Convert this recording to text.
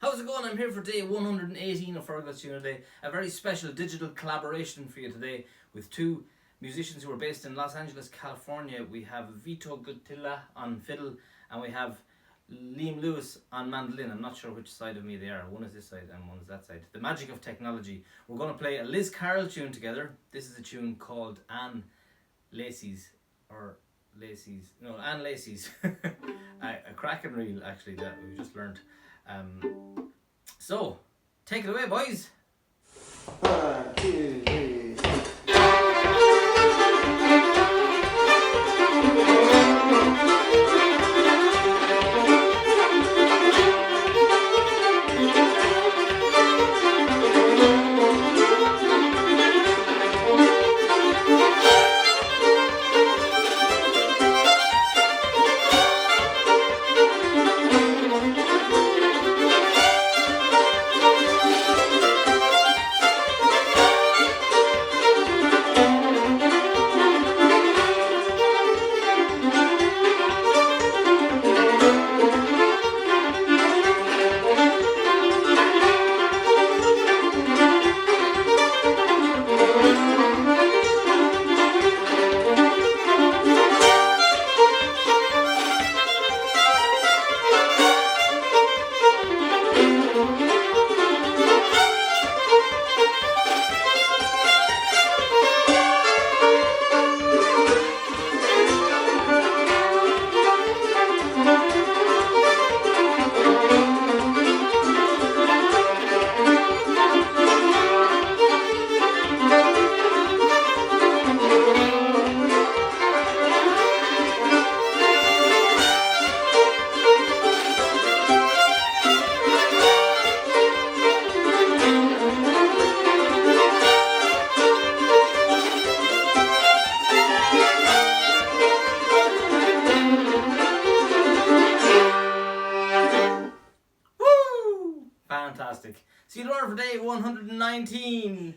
How's it going? I'm here for day 118 of Fergal's Tune Today. A very special digital collaboration for you today with two musicians who are based in Los Angeles, California. We have Vito Gutilla on fiddle and we have Liam Lewis on mandolin. I'm not sure which side of me they are. One is this side and one is that side. The magic of technology. We're going to play a Liz Carroll tune together. This is a tune called Anne Lacey's. Anne Lacey's. A cracking reel actually that we just learned. So, take it away, boys. 1, 2, 3. Fantastic. See you tomorrow for day 119.